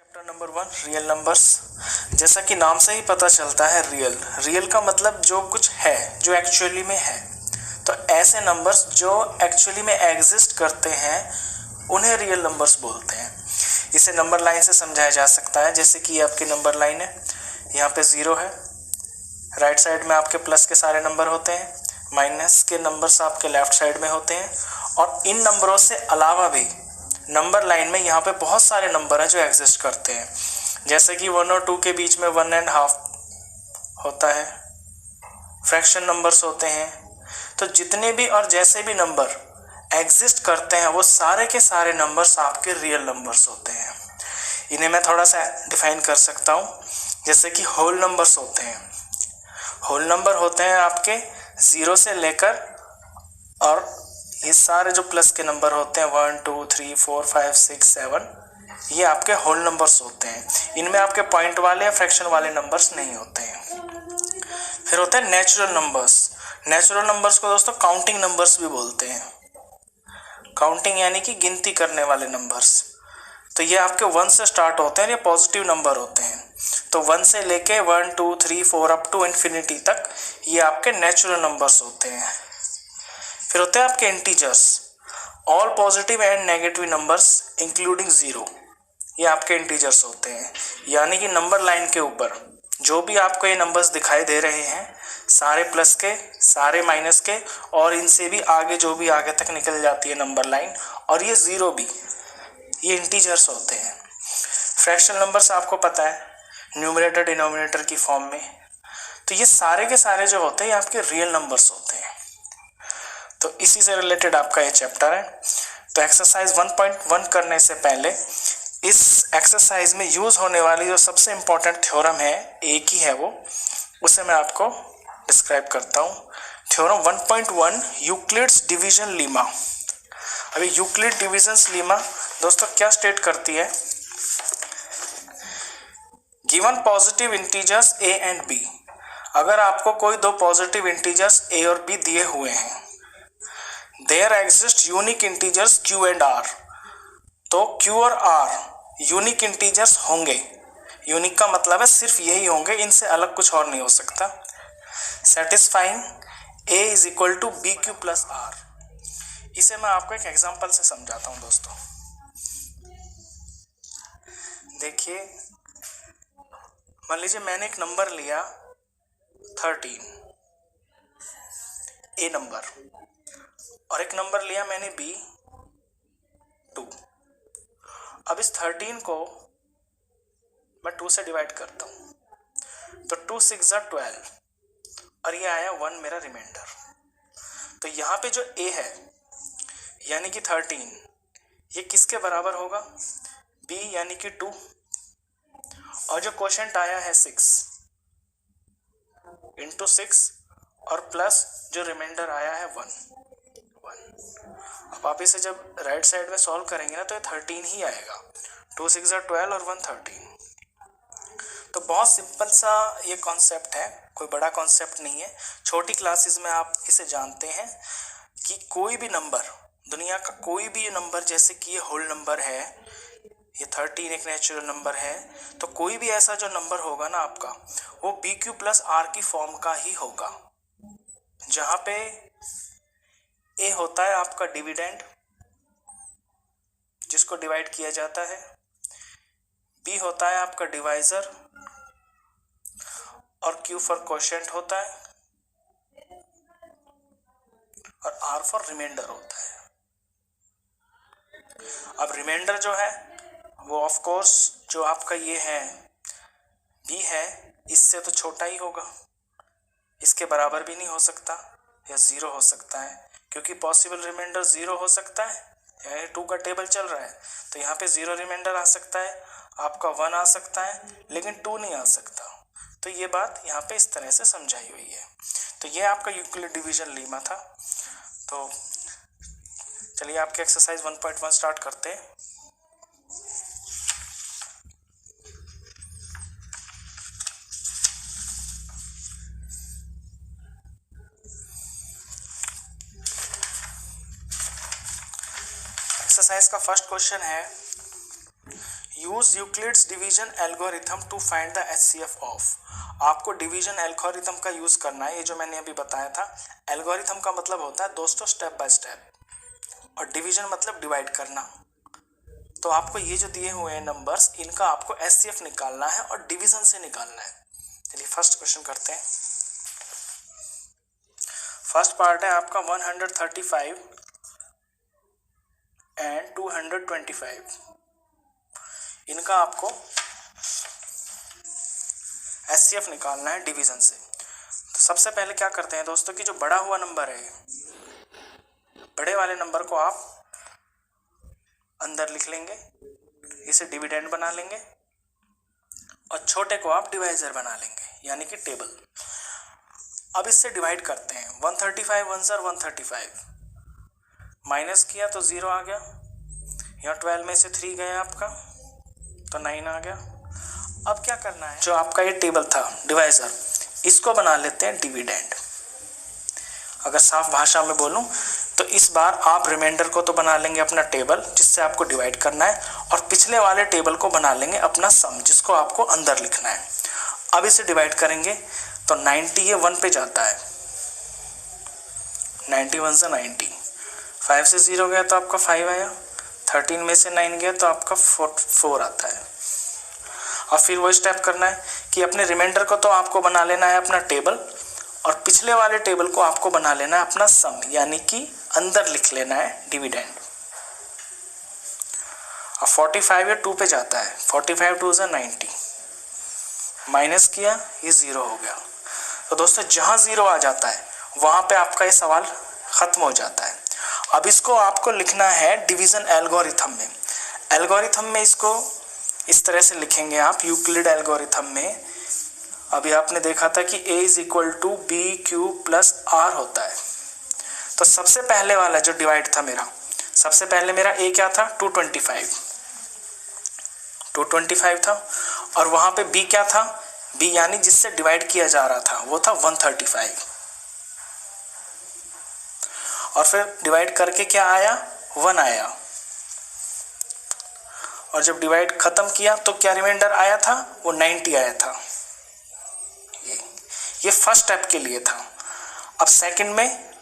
Chapter number 1 real numbers. जैसा कि नाम से ही पता चलता है रियल का मतलब जो कुछ है, जो एक्चुअली में है। तो ऐसे नंबर्स जो एक्चुअली में एग्जिस्ट करते हैं उन्हें रियल नंबर्स बोलते हैं। इसे नंबर लाइन से समझाया जा सकता है। जैसे कि आपकी नंबर लाइन है, यहाँ पे 0 है, राइट साइड में आपके प्लस के सारे नंबर होते हैं, माइनस के नंबर्स आपके लेफ्ट साइड में होते हैं। और इन नंबरों से अलावा भी नंबर लाइन में यहाँ पे बहुत सारे नंबर हैं जो एग्जिस्ट करते हैं। जैसे कि 1 और 2 के बीच में 1.5 होता है, फ्रैक्शन नंबर्स होते हैं। तो जितने भी और जैसे भी नंबर एग्जिस्ट करते हैं वो सारे के सारे नंबर्स आपके रियल नंबर्स होते हैं। इन्हें मैं थोड़ा सा डिफाइन कर सकता हूँ। जैसे कि होल नंबर्स होते हैं। होल नंबर होते हैं आपके 0 से लेकर, और ये सारे जो प्लस के नंबर होते हैं 1 2 3 4 5 6 7, ये आपके होल नंबर्स होते हैं। इनमें आपके पॉइंट वाले या फ्रैक्शन वाले नंबर्स नहीं होते हैं। फिर होते हैं नेचुरल नंबर्स। नेचुरल नंबर्स को दोस्तों काउंटिंग नंबर्स भी बोलते हैं। काउंटिंग यानी कि गिनती करने वाले नंबर्स। तो ये आपके 1 से स्टार्ट होते हैं, ये पॉजिटिव नंबर होते हैं। तो 1 से लेके 1 2 3 4 अप टू इन्फिनिटी तक ये आपके नेचुरल नंबर्स होते हैं। फिर होते हैं आपके integers. All positive and negative numbers including 0, ये आपके इंटीजर्स होते हैं। यानी कि नंबर लाइन के ऊपर जो भी आपको ये नंबर्स दिखाई दे रहे हैं, सारे प्लस के, सारे माइनस के, और इनसे भी आगे जो भी आगे तक निकल जाती है नंबर लाइन, और ये 0 भी, ये इंटीजर्स होते हैं। फ्रैक्शन नंबर्स आपको पता है, न्यूमरेटर डिनोमिनेटर की फॉर्म में। तो ये सारे के सारे जो होते हैं ये आपके रियल नंबर्स होते हैं। तो इसी से रिलेटेड आपका ये चैप्टर है। तो एक्सरसाइज 1.1 करने से पहले इस एक्सरसाइज में यूज होने वाली जो सबसे इम्पोर्टेंट थ्योरम है, एक ही है वो, उसे मैं आपको डिस्क्राइब करता हूँ। Theorem 1.1 Euclid's division lemma. अभी यूक्लिड डिविजन्स लीमा दोस्तों क्या स्टेट करती है? Given positive integers a and b, अगर आपको कोई दो पॉजिटिव इंटीजर्स a और b दिए हुए हैं, there exist unique integers q and r, तो q और r यूनिक इंटीजर्स होंगे। यूनिक का मतलब है सिर्फ यही होंगे, इनसे अलग कुछ और नहीं हो सकता। Satisfying a is equal to B Q plus r। इसे मैं आपको एक एग्जांपल से समझाता हूं दोस्तों। देखिए, मान लीजिए मैंने एक नंबर लिया 13, ए नंबर, और एक नंबर लिया मैंने b 2। अब इस 13 को मैं 2 से डिवाइड करता हूं, तो 2 6 12, और ये आया 1 मेरा रिमाइंडर। तो यहाँ पे जो a है यानी कि 13, ये किसके बराबर होगा? b यानी कि 2, और जो क्वोशंट आया है 6 इंटू 6, और प्लस जो रिमाइंडर आया है 1। अब आप इसे जब राइट साइड में सॉल्व करेंगे ना, तो ये 13 ही आएगा। 2 6 12 और 1 13। तो बहुत सिंपल सा ये कॉन्सेप्ट है, कोई बड़ा कॉन्सेप्ट नहीं है। छोटी क्लासेस में आप इसे जानते हैं कि कोई भी नंबर, दुनिया का कोई भी नंबर, जैसे कि ये होल नंबर है, ये 13 एक नेचुरल नंबर है, तो कोई भी ऐसा जो नंबर होगा ना आपका, वो बी क्यू प्लस आर की फॉर्म का ही होगा, जहां पे ए होता है आपका डिविडेंड, जिसको डिवाइड किया जाता है, बी होता है आपका डिवाइजर, और क्यू फॉर क्वोशंट होता है, और आर फॉर रिमाइंडर होता है। अब रिमाइंडर जो है वो ऑफ कोर्स जो आपका ये है बी है, इससे तो छोटा ही होगा, इसके बराबर भी नहीं हो सकता, या 0 हो सकता है, क्योंकि पॉसिबल रिमाइंडर 0 हो सकता है। या 2 का टेबल चल रहा है तो यहाँ पे 0 रिमाइंडर आ सकता है, आपका 1 आ सकता है, लेकिन 2 नहीं आ सकता। तो ये बात यहाँ पे इस तरह से समझाई हुई है। तो ये आपका यूक्लिड डिवीजन लीमा था। तो चलिए आपके एक्सरसाइज 1.1 स्टार्ट करते हैं। एक्सरसाइज का फर्स्ट क्वेश्चन है, use Euclid's division algorithm to find the HCF ऑफ। आपको डिवीजन एल्गोरिथम का यूज करना है, ये जो मैंने अभी बताया था। एल्गोरिथम का मतलब होता है दोस्तों स्टेप बाय स्टेप, और डिवीजन मतलब डिवाइड करना। तो आपको ये जो दिए हुए हैं नंबर्स, इनका आपको HCF निकालना है और डिवीजन से निकालना है। चलिए फर्स्ट क्वेश्चन करते हैं। फर्स्ट पार्ट है आपका 135 एंड 225। इनका आपको HCF निकालना है डिवीजन से। तो सबसे पहले क्या करते हैं दोस्तों कि जो बड़ा हुआ नंबर है, बड़े वाले नंबर को आप अंदर लिख लेंगे, इसे डिविडेंड बना लेंगे, और छोटे को आप डिवाइजर बना लेंगे, यानी कि टेबल। अब इससे डिवाइड करते हैं। 135 1 सर 135, माइनस किया तो 0 आ गया, यहाँ 12 में से 3 गया आपका तो 9 आ गया। अब क्या करना है, जो आपका ये टेबल था डिवाइजर, इसको बना लेते हैं डिविडेंड। अगर साफ भाषा में बोलूं तो इस बार आप रिमाइंडर को तो बना लेंगे अपना टेबल जिससे आपको डिवाइड करना है, और पिछले वाले टेबल को बना लेंगे अपना सम जिसको आपको अंदर लिखना है। अब इसे डिवाइड करेंगे तो 90 ये 1 पे जाता है, 91 से 90, 5 से 0 गया तो आपका 5 आया, 13 में से 9 गया तो आपका 4 आता है। और फिर वो स्टेप करना है कि अपने रिमाइंडर को तो आपको बना लेना है अपना टेबल, और पिछले वाले टेबल को आपको बना लेना है अपना सम, यानी कि अंदर लिख लेना है डिविडेंड। अब 45 ये 2 पे जाता है, 45 2 से 90, माइनस किया ये 0 हो गया। तो दोस्तों जहाँ 0 आ जाता है वहाँ पे आपका ये सवाल ख़त्म हो जाता है। अब इसको आपको लिखना है डिवीज़न एल्गोरिथम में। एल्गोरिथम में इसको इस तरह से लिखेंगे आप, यूक्लिड एल्गोरिथम में। अभी आपने देखा था कि A = BQ + R होता है। तो सबसे पहले वाला जो डिवाइड था मेरा, सबसे पहले मेरा A क्या था 225 था, और वहाँ पे B क्या था, B यानी जिससे डिवाइड किया जा रहा था वो था 135, और फिर डिवाइड करके क्या आया 1 आया, और जब डिवाइड खत्म किया तो क्या रिमाइंडर आया था, वो 90 आया था। ये फर्स्ट स्टेप के लिए था। अब सेकंड में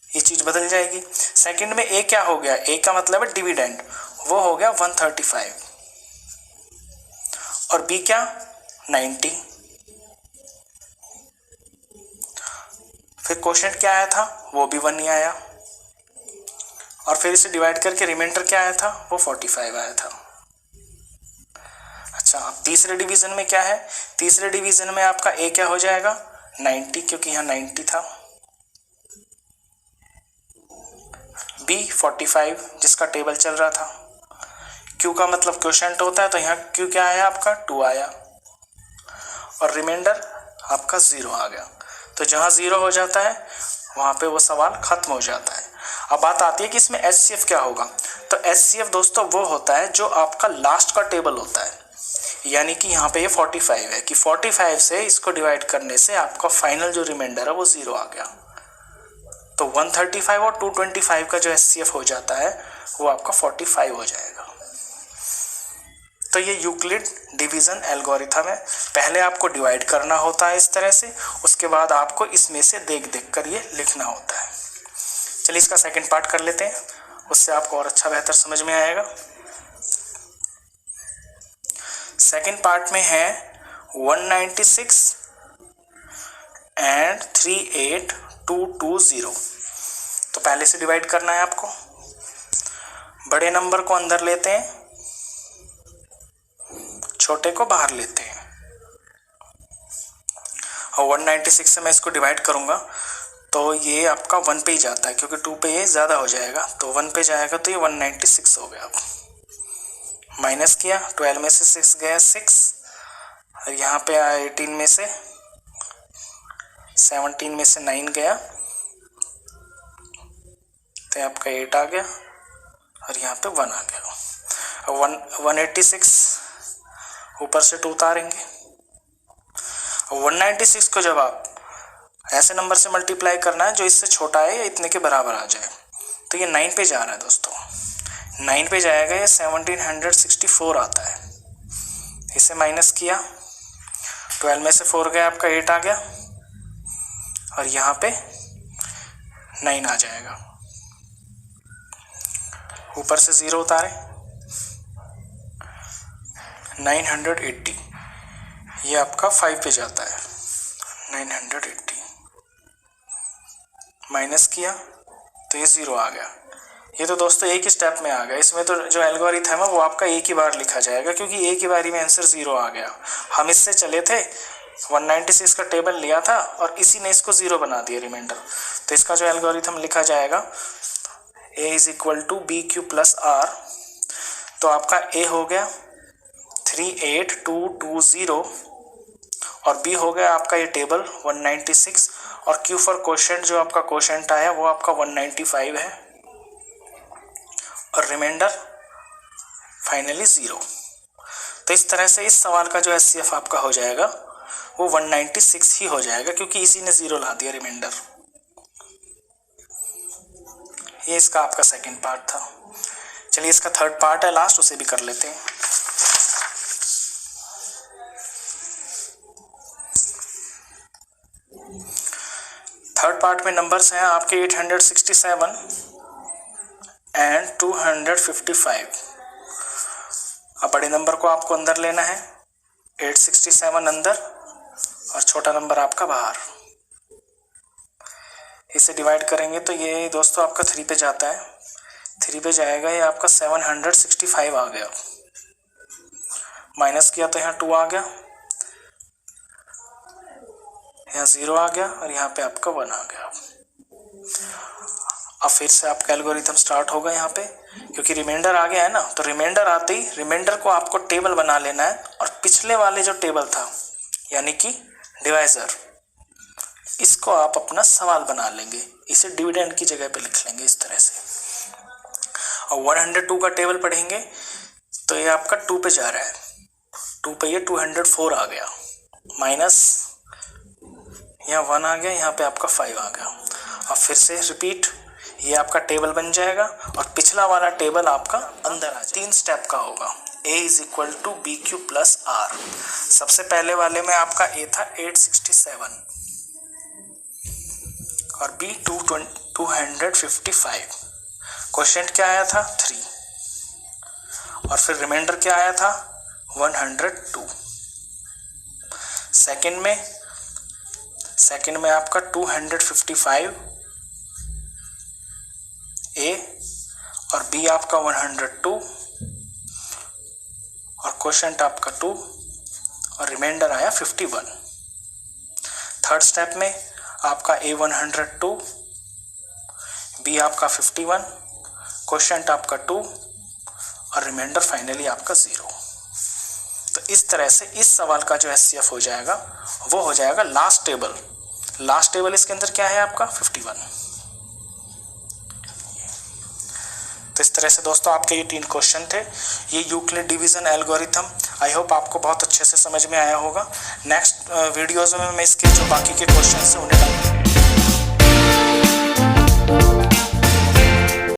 ये चीज़ बदल जाएगी। सेकंड में A क्या हो गया, A का मतलब है डिविडेंड, वो हो गया 135, और B क्या 90। फिर क्वोशिएंट क्या आया था, वो भी 1 ही आया, और फिर इसे डिवाइड करके रिमाइंडर क्या आया था, वो 45 आया था। अच्छा, अब तीसरे डिवीजन में क्या है, तीसरे डिवीजन में आपका A क्या हो जाएगा 90, क्योंकि यहाँ 90 था, B 45 जिसका टेबल चल रहा था, Q का मतलब क्वोशिएंट होता है, तो यहाँ Q क्या आया आपका 2 आया, और रिमाइंडर आपका 0 आ गया। तो जहाँ 0 हो जाता है वहाँ पे वो सवाल खत्म हो जाता है। अब बात आती है कि इसमें HCF क्या होगा। तो HCF दोस्तों वो होता है जो आपका लास्ट का टेबल होता है, यानी कि यहाँ पे ये 45 है कि 45 से इसको डिवाइड करने से आपका फाइनल जो रिमाइंडर है वो 0 आ गया। तो 135 और 225 का जो HCF हो जाता है वो आपका 45 हो जाएगा। तो ये यूक्लिड डिवीज़न एल्गोरिथम है। पहले आपको डिवाइड करना होता है इस तरह से, उसके बाद आपको इसमें से देख देख कर ये लिखना होता है। चलिए इसका सेकंड पार्ट कर लेते हैं, उससे आपको और अच्छा बेहतर समझ में आएगा। सेकंड पार्ट में है 196 एंड 38220। तो पहले से डिवाइड करना है आपको। बड़े नंबर को अंदर लेते हैं, छोटे को बाहर लेते हैं, और 196 से मैं इसको डिवाइड करूंगा तो ये आपका 1 पे ही जाता है, क्योंकि 2 पे ये ज़्यादा हो जाएगा, तो 1 पे जाएगा तो ये 196 हो गया। माइनस किया, 12 में से 6 गया 6, और यहाँ पे आया 18 में से 17 में से 9 गया तो आपका 8 आ गया, और यहाँ पे 1 आ गया। 186 ऊपर से 2 उतारेंगे। 196 को जब आप ऐसे नंबर से मल्टीप्लाई करना है जो इससे छोटा है या इतने के बराबर आ जाए, तो ये 9 पे जा रहा है दोस्तों, 9 पे जाएगा, ये 1764 आता है। इसे माइनस किया, 12 में से 4 गया आपका 8 आ गया, और यहाँ पे 9 आ जाएगा। ऊपर से 0 उतारे, 980, ये आपका 5 पे जाता है। 980 माइनस किया तो ये 0 आ गया। ये तो दोस्तों एक ही स्टेप में आ गया। इसमें तो जो एल्गोरिथम है वो आपका एक ही बार लिखा जाएगा, क्योंकि एक ही बारी में आंसर 0 आ गया। हम इससे चले थे, 196 का टेबल लिया था और इसी ने इसको 0 बना दिया रिमाइंडर। तो इसका जो एल्गोरिथम लिखा जाएगा a is equal to B Q plus R. तो आपका a हो गया 38220 और b हो गया आपका ये टेबल 196, और q फॉर क्वोशेंट जो आपका क्वोशेंट आया वो आपका 195 है, और रिमाइंडर फाइनली 0। तो इस तरह से इस सवाल का जो एचसीएफ आपका हो जाएगा वो 196 ही हो जाएगा, क्योंकि इसी ने 0 ला दिया रिमाइंडर। ये इसका आपका सेकंड पार्ट था। चलिए इसका थर्ड पार्ट है लास्ट, उसे भी कर लेते हैं। थर्ड पार्ट में नंबर्स हैं आपके 867 एंड 255। अब बड़े नंबर को आपको अंदर लेना है, 867 अंदर और छोटा नंबर आपका बाहर। इसे डिवाइड करेंगे तो ये दोस्तों आपका 3 पे जाता है, 3 पे जाएगा, ये आपका 765 आ गया। माइनस किया तो यहाँ 2 आ गया, यहाँ 0 आ गया, और यहाँ पे आपका 1 आ गया। अब फिर से आपका एल्गोरिथम स्टार्ट होगा यहाँ पे, क्योंकि रिमाइंडर आ गया है ना। तो रिमाइंडर आते ही रिमाइंडर को आपको टेबल बना लेना है, और पिछले वाले जो टेबल था यानी कि डिवाइजर, इसको आप अपना सवाल बना लेंगे। इसे डिविडेंड की जगह पे लिख लेंगे इस तरह से। और 102 का टेबल पढ़ेंगे तो ये आपका 2 पे जा रहा है, 2 पे ये 204 आ गया, माइनस यहाँ 1 आ गया, यहाँ पे आपका 5 आ गया। अब फिर से रिपीट, ये आपका टेबल बन जाएगा और पिछला वाला टेबल आपका अंदर आ जाएगा। 3 स्टेप का होगा। a is equal to B Q plus R. सबसे पहले वाले में आपका a था 867 और b 255। क्वोशिएंट क्या आया था 3, और फिर रिमाइंडर क्या आया था 102। सेकंड में आपका 255 a और b आपका 102 और क्वोशिएंट आपका 2 और रिमाइंडर आया 51। थर्ड स्टेप में आपका a 102, b आपका 51, क्वोशिएंट आपका 2 और रिमाइंडर फाइनली आपका 0। तो इस तरह से इस सवाल का जो एचसीएफ हो जाएगा वो हो जाएगा लास्ट टेबल। लास्ट टेबल इसके अंदर क्या है आपका 51। तो इस तरह से दोस्तों आपके ये 3 क्वेश्चन थे। ये Euclid division algorithm I hope आपको बहुत अच्छे से समझ में आया होगा। नेक्स्ट वीडियोज़ में मैं इसके जो बाकी के क्वेश्चन हैं उन्हें